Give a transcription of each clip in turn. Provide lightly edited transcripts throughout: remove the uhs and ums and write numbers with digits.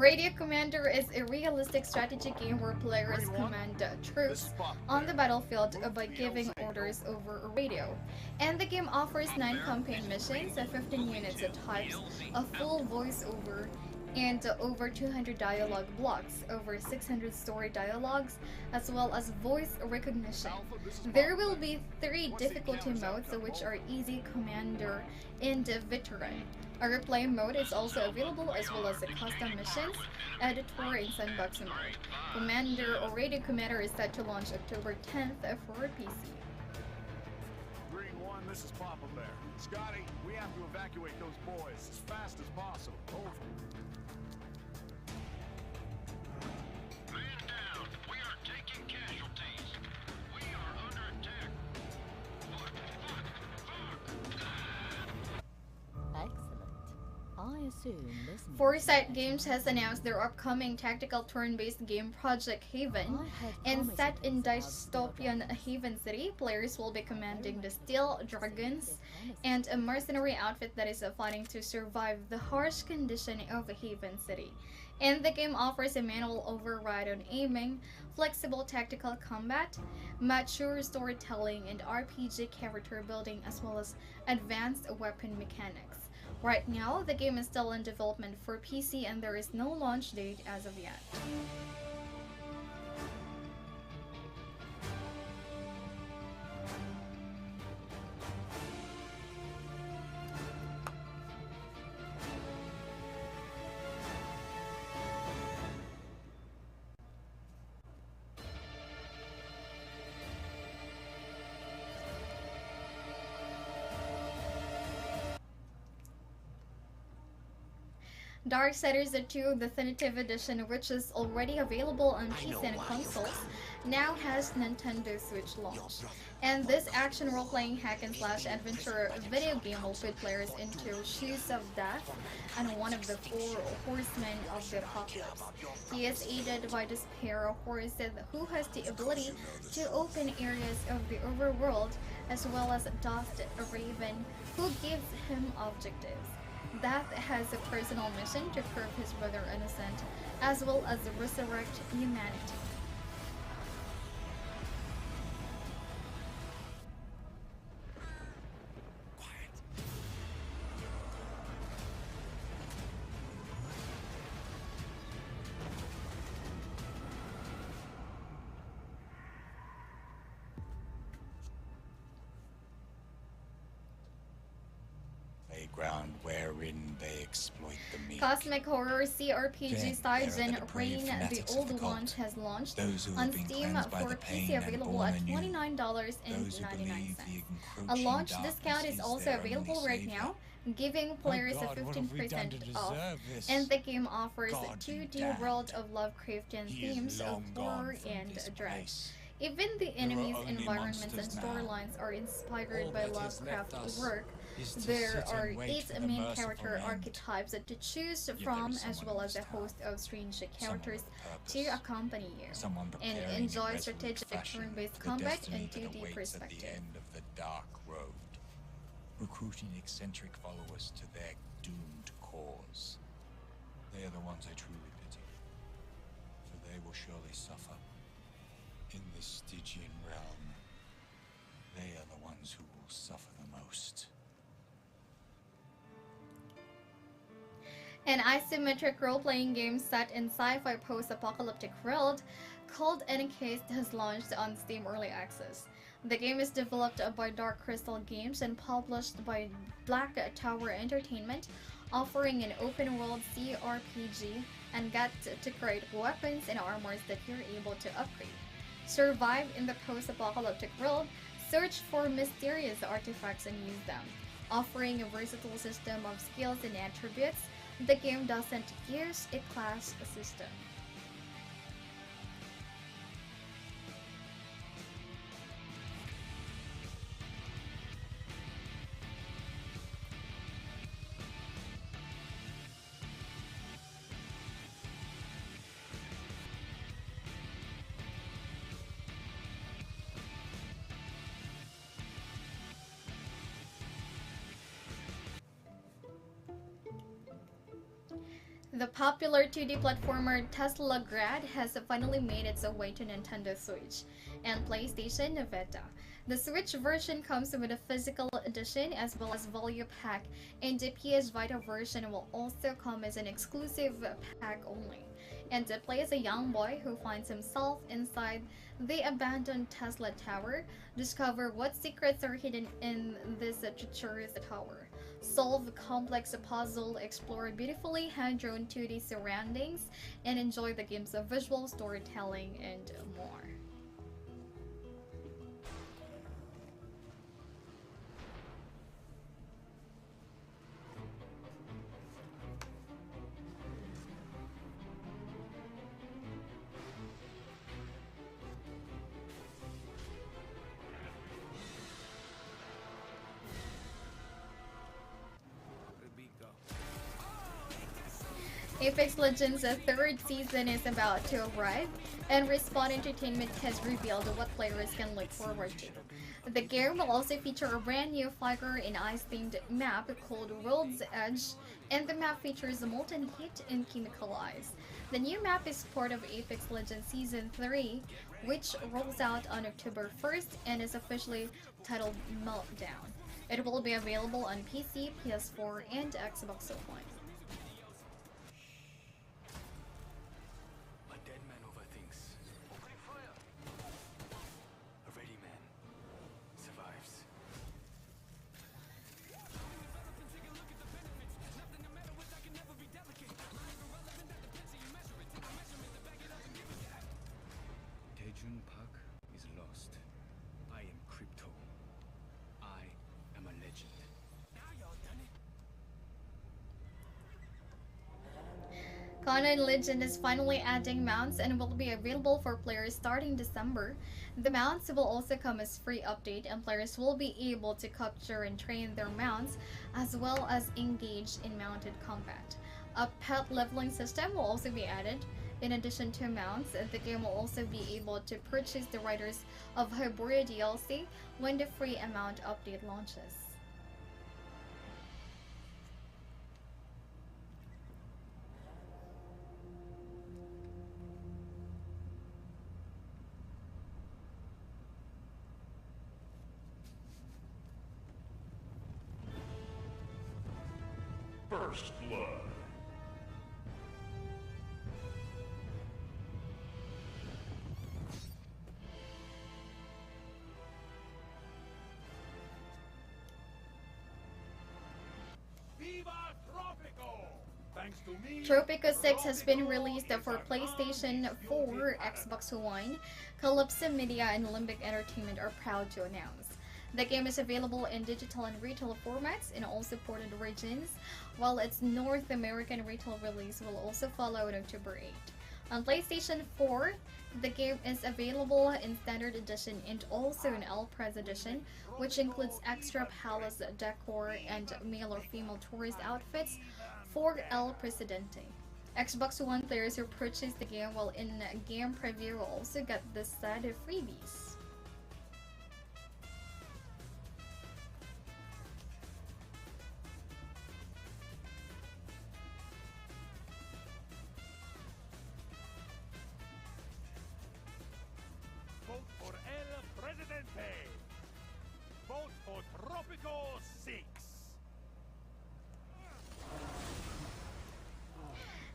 Radio Commander is a realistic strategy game where players command troops on the battlefield by giving orders over a radio. And the game offers 9 campaign missions, 15 units of types, a full voiceover, and over 200 dialogue blocks, over 600 story dialogues, as well as voice recognition. There will be 3 difficulty modes, which are Easy, Commander, and Veteran. A replay mode is also available, as well as a custom missions, editor, and sandbox mode. Commander or Radio Commander is set to launch October 10th for PC. Green 1, this is Papa Bear. Scotty, we have to evacuate those boys as fast as possible. Over. Man down. We are taking casualties. We are under attack. Excellent. I assume this Foresite Games has announced their upcoming tactical turn-based game Project Haven. And set in dystopian Haven City, players will be commanding the Steel Dragons and a mercenary outfit that is fighting to survive the harsh condition of Haven City. And the game offers a manual override on aiming, flexible tactical combat, mature storytelling, and RPG character building, as well as advanced weapon mechanics. Right now, the game is still in development for PC and there is no launch date as of yet. Darksiders 2 Deathinitive Edition, which is already available on PC and consoles, now has Nintendo Switch launch. And this action role-playing hack-and-slash adventure video game will put players into shoes of death and one of the 4 horsemen of the apocalypse. He is aided by the Sparrow Horse, who has the ability to open areas of the overworld, as well as Dust Raven, who gives him objectives. Death has a personal mission to prove his brother innocent, as well as resurrect humanity. Ground wherein they exploit the meek. Cosmic Horror CRPG Stygian Reign the Old One has launched on Steam for PC, available at $29.99. A launch discount is also available right now, giving players a 15% off, and the game offers 2D World of Lovecraftian themes of horror and dread. Even the enemies, environments, and storylines are inspired by Lovecraft's work. There are 8 main character archetypes to choose from, as well as a host of strange characters to accompany you, and enjoy strategic turn-based combat and 2D perspective. The end of the dark road, recruiting eccentric followers to their doomed cause. They are the ones I truly pity, for they will surely suffer. In the Stygian realm, they are the ones who will suffer the most. An isometric role-playing game set in sci-fi post-apocalyptic world called Encased has launched on Steam Early Access. The game is developed by Dark Crystal Games and published by Black Tower Entertainment, offering an open-world CRPG and get to create weapons and armors that you're able to upgrade. Survive in the post-apocalyptic world, search for mysterious artifacts and use them. Offering a versatile system of skills and attributes, the game doesn't use a class system. The popular 2D platformer Teslagrad has finally made its way to Nintendo Switch and PlayStation Vita. The Switch version comes with a physical edition as well as volume pack, and the PS Vita version will also come as an exclusive pack only. And to play as a young boy who finds himself inside the abandoned Tesla Tower, discover what secrets are hidden in this treacherous tower, solve complex puzzle, explore beautifully hand-drawn 2D surroundings, and enjoy the game's visual storytelling and more. Apex Legends' third season is about to arrive, and Respawn Entertainment has revealed what players can look forward to. The game will also feature a brand new fire and ice-themed map called World's Edge, and the map features molten heat and chemical ice. The new map is part of Apex Legends Season 3, which rolls out on October 1st and is officially titled Meltdown. It will be available on PC, PS4, and Xbox One. Conan Legend is finally adding mounts and will be available for players starting December. The mounts will also come as free update, and players will be able to capture and train their mounts as well as engage in mounted combat. A pet leveling system will also be added. In addition to mounts, the game will also be able to purchase the Riders of Hyboria DLC when the free mount update launches. First Blood. Viva Tropico! Thanks to me, Tropico 6 has been released for PlayStation 4, Xbox One. Calypso Media and Limbic Entertainment are proud to announce. The game is available in digital and retail formats in all supported regions, while its North American retail release will also follow on October 8. On PlayStation 4, the game is available in Standard Edition and also in L-Pres Edition, which includes extra palace decor and male or female tourist outfits for El Presidente. Xbox One players who purchase the game while in game preview will also get this set of freebies. vote for El Presidente. Vote for Tropico 6.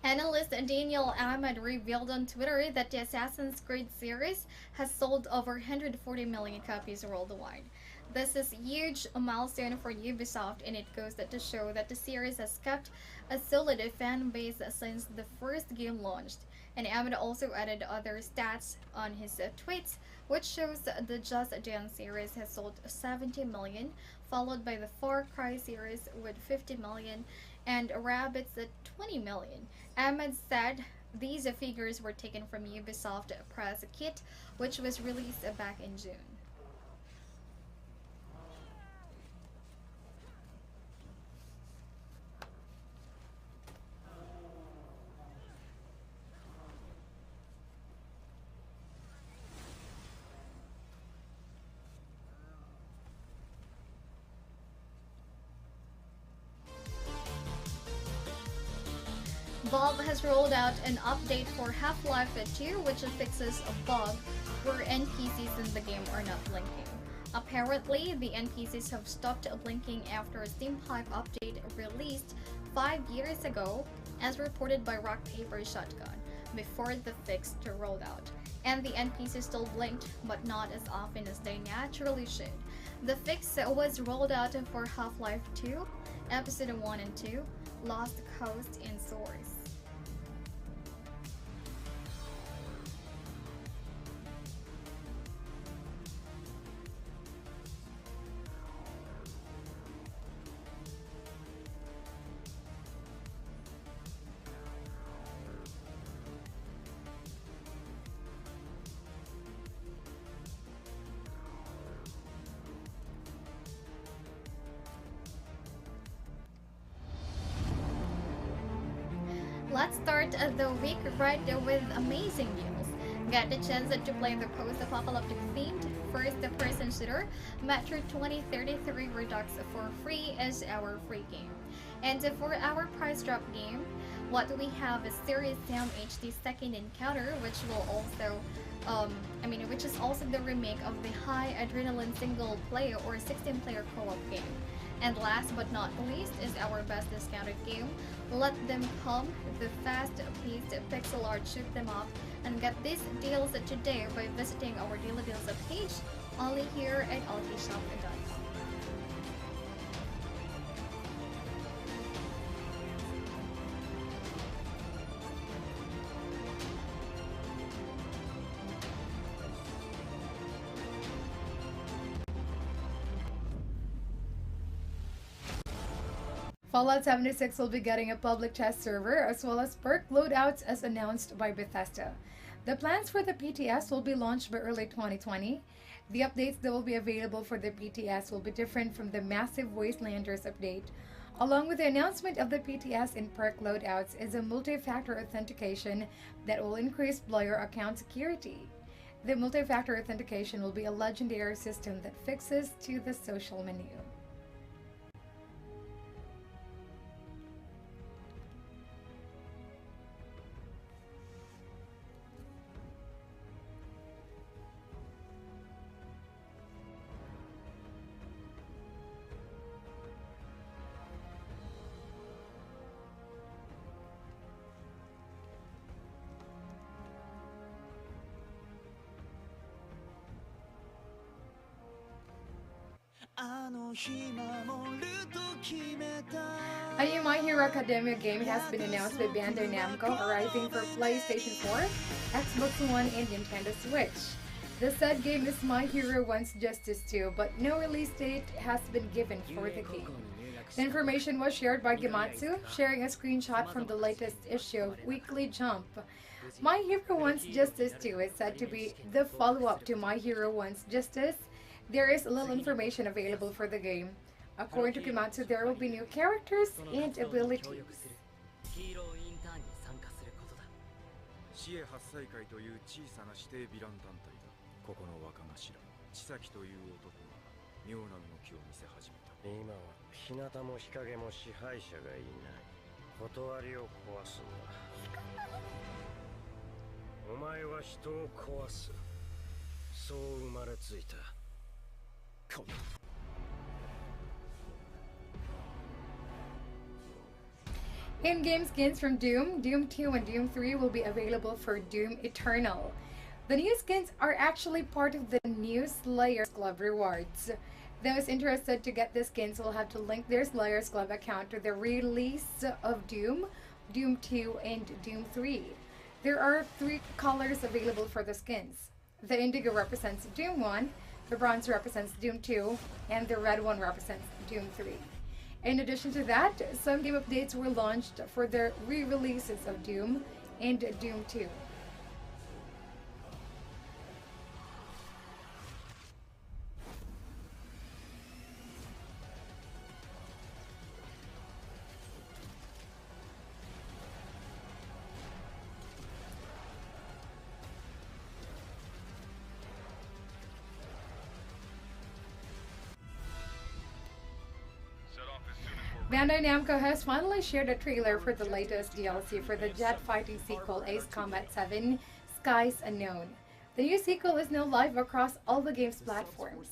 Analyst Daniel Ahmed revealed on Twitter that the Assassin's Creed series has sold over 140 million copies worldwide. This is a huge milestone for Ubisoft, and it goes to show that the series has kept a solid fan base since the first game launched. And Ahmed also added other stats on his tweets, which shows the Just Dance series has sold 70 million, followed by the Far Cry series with 50 million, and Rabbids at 20 million. Ahmed said these figures were taken from Ubisoft press kit, which was released back in June. Valve has rolled out an update for Half-Life 2 which fixes a bug where NPCs in the game are not blinking. Apparently, the NPCs have stopped blinking after a Steam Hype update released 5 years ago, as reported by Rock Paper Shotgun, before the fix rolled out. And the NPCs still blinked, but not as often as they naturally should. The fix was rolled out for Half-Life 2, Episode 1 and 2, Lost Coast, and Source. Let's start the week right with amazing news. Get the chance to play the post-apocalyptic themed first-person shooter Metro 2033 Redux for free as our free game. And for our price drop game, what we have is Serious Sam HD Second Encounter, which will also which is also the remake of the high adrenaline single player or 16-player co-op game. And last but not least is our best discounted game, Let Them Come, the fast-paced pixel art shoot them up, and get these deals today by visiting our Daily Deals page, only here at ALLKEYSHOP'S. Fallout 76 will be getting a public test server as well as perk loadouts as announced by Bethesda. The plans for the PTS will be launched by early 2020. The updates that will be available for the PTS will be different from the massive Wastelanders update. Along with the announcement of the PTS and perk loadouts is a multi-factor authentication that will increase player account security. The multi-factor authentication will be a legendary system that fixes to the social menu. A new My Hero Academia game has been announced by Bandai Namco, arriving for PlayStation 4, Xbox One, and Nintendo Switch. The said game is My Hero Wants Justice 2, but no release date has been given for the game. The information was shared by Gematsu, sharing a screenshot from the latest issue of Weekly Jump. My Hero Wants Justice 2 is said to be the follow-up to My Hero Wants Justice. There is little information available for the game. According to Gematsu, there will be new characters and abilities. In-game skins from Doom, Doom 2 and Doom 3 will be available for Doom Eternal. The new skins are actually part of the new Slayers Club rewards. Those interested to get the skins will have to link their Slayers Club account to the release of Doom, Doom 2, and Doom 3. There are 3 colors available for the skins. The indigo represents Doom 1, the bronze represents Doom 2, and the red one represents Doom 3. In addition to that, some game updates were launched for the re-releases of Doom and Doom 2. Bandai Namco has finally shared a trailer for the latest DLC for the jet fighting sequel Ace Combat 7, Skies Unknown. The new sequel is now live across all the game's platforms.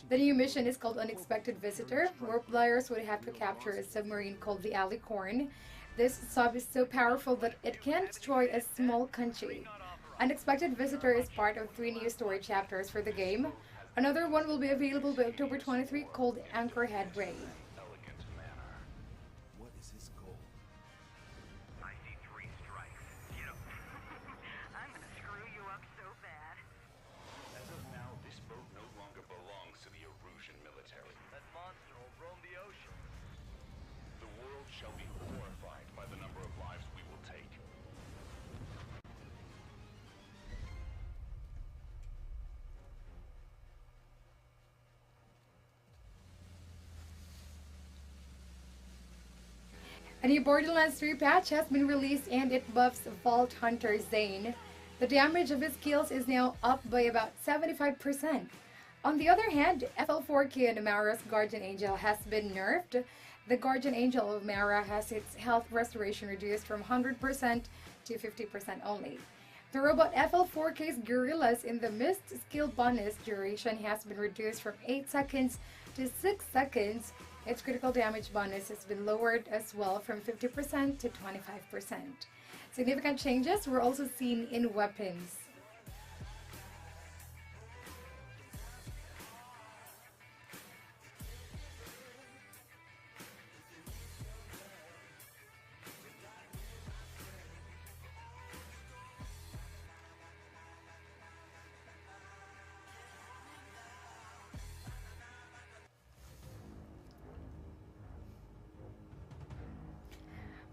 The new mission is called Unexpected Visitor, where players would have to capture a submarine called the Alicorn. This sub is so powerful that it can destroy a small country. Unexpected Visitor is part of 3 new story chapters for the game. Another one will be available by October 23 called Anchorhead Raid. What is his goal? I see 3 strikes. Get up. I'm gonna screw you up so bad. As of now, this boat no longer belongs to the Erusian military. That monster will roam the ocean. The world shall be horrified by the number of lives we will take. A new Borderlands 3 patch has been released and it buffs Vault Hunter Zane. The damage of his skills is now up by about 75%. On the other hand, FL4K and Mara's Guardian Angel has been nerfed. The Guardian Angel of Mara has its health restoration reduced from 100% to 50% only. The robot FL4K's Gorillas in the Mist skill bonus duration has been reduced from 8 seconds to 6 seconds. Its critical damage bonus has been lowered as well from 50% to 25%. Significant changes were also seen in weapons.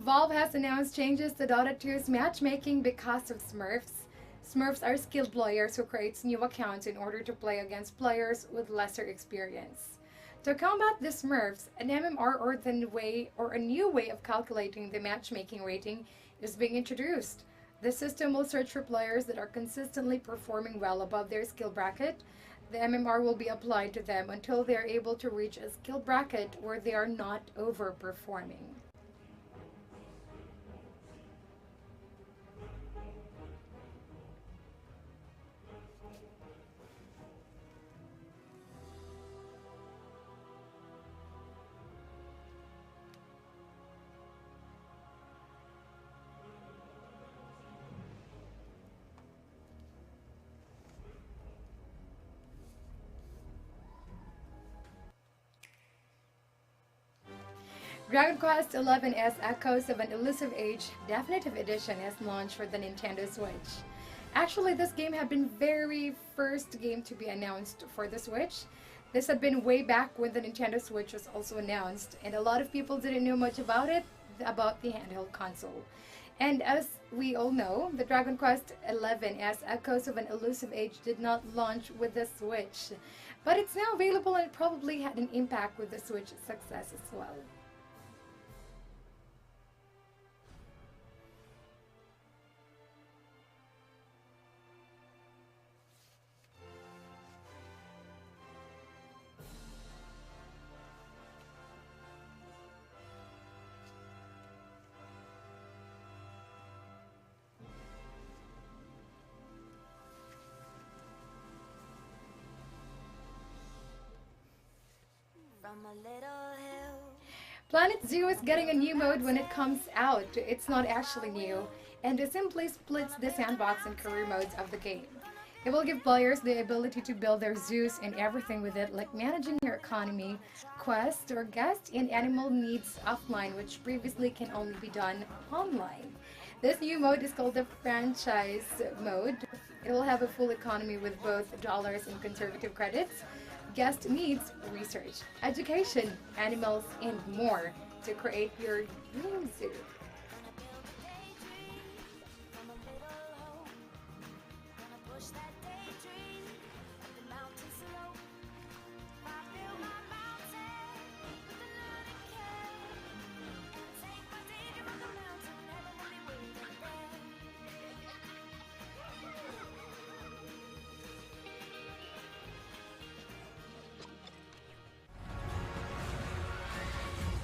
Valve has announced changes to Dota 2's matchmaking because of Smurfs. Smurfs are skilled players who create new accounts in order to play against players with lesser experience. To combat the Smurfs, an MMR or a new way of calculating the matchmaking rating is being introduced. The system will search for players that are consistently performing well above their skill bracket. The MMR will be applied to them until they are able to reach a skill bracket where they are not overperforming. Dragon Quest XI's Echoes of an Elusive Age Definitive Edition has launched for the Nintendo Switch. Actually, this game had been very first game to be announced for the Switch. This had been way back when the Nintendo Switch was also announced, and a lot of people didn't know much about it, about the handheld console. And as we all know, the Dragon Quest XI's Echoes of an Elusive Age did not launch with the Switch, but it's now available and it probably had an impact with the Switch success as well. Planet Zoo is getting a new mode when it comes out. It's not actually new, and it simply splits the sandbox and career modes of the game. It will give players the ability to build their zoos and everything with it, like managing your economy, quests, or guest and animal needs offline, which previously can only be done online. This new mode is called the franchise mode. It will have a full economy with both dollars and conservative credits, guest needs, research, education, animals, and more to create your dream zoo.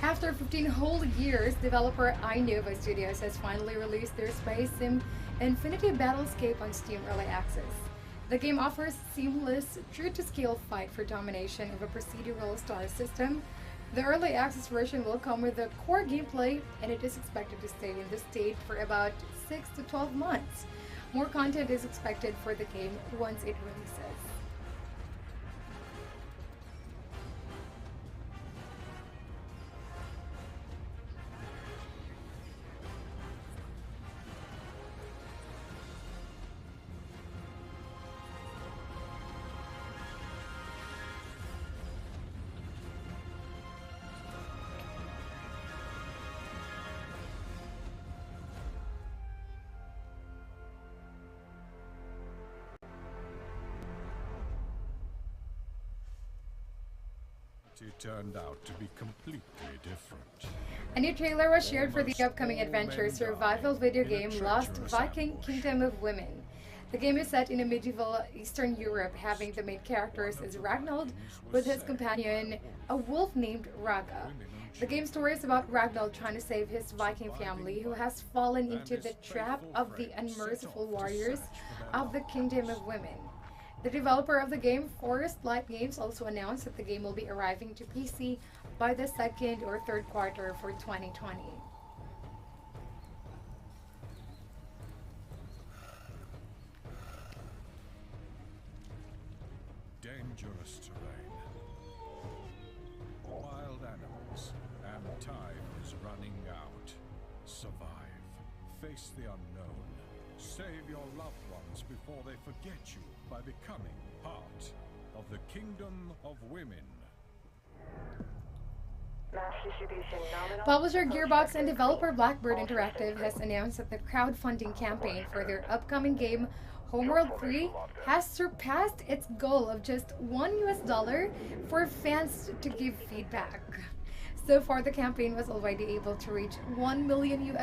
After 15 whole years, developer Innova Studios has finally released their space sim Infinity Battlescape on Steam Early Access. The game offers seamless, true-to-scale fight for domination of a procedural star system. The early access version will come with the core gameplay, and it is expected to stay in the state for about 6 to 12 months. More content is expected for the game once it releases. It turned out to be completely different. A new trailer was shared for the upcoming adventure survival video game Lost Viking Kingdom of Women. The game is set in a medieval Eastern Europe, having the main characters as Ragnar with his companion, a wolf named Raga. The game story is about Ragnar trying to save his Viking family who has fallen into the trap of the unmerciful warriors of the Kingdom of Women. The developer of the game, Foresite Games, also announced that the game will be arriving to PC by the second or third quarter for 2020. Dangerous terrain. Wild animals. And time is running out. Survive. Face the unknown. Save your loved ones before they forget you by becoming part of the Kingdom of Women. Publisher Gearbox and developer Blackbird Interactive has announced that the crowdfunding campaign for their upcoming game Homeworld 3 has surpassed its goal of just $1 for fans to give feedback. So far, the campaign was already able to reach $1 million.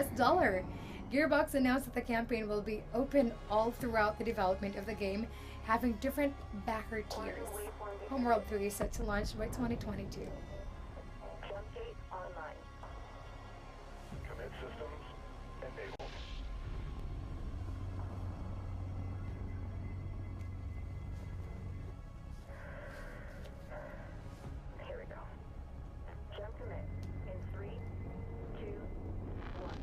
Gearbox announced that the campaign will be open all throughout the development of the game, having different backer tiers. Homeworld 3 is set to launch by 2022. Commit systems enabled. Here we go. Jump commit in 3, 2, 1.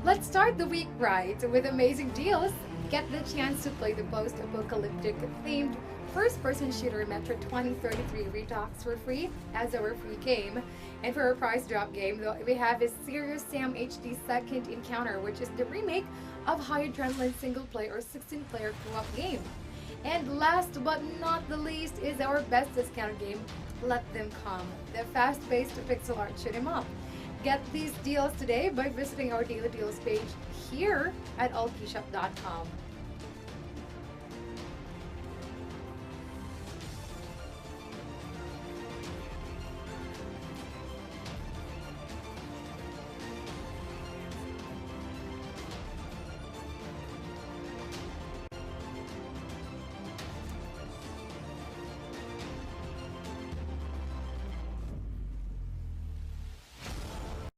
Let's start the week right with amazing deals. Get the chance to play the post-apocalyptic themed first-person shooter Metro 2033 Redux for free as our free game. And for our price drop game, we have is Serious Sam HD Second Encounter, which is the remake of high adrenaline single-player or 16-player co-op game. And last but not the least is our best discounted game, Let Them Come, the fast-paced pixel art shoot 'em up. Get these deals today by visiting our daily deals page here at ALLKEYSHOP.com.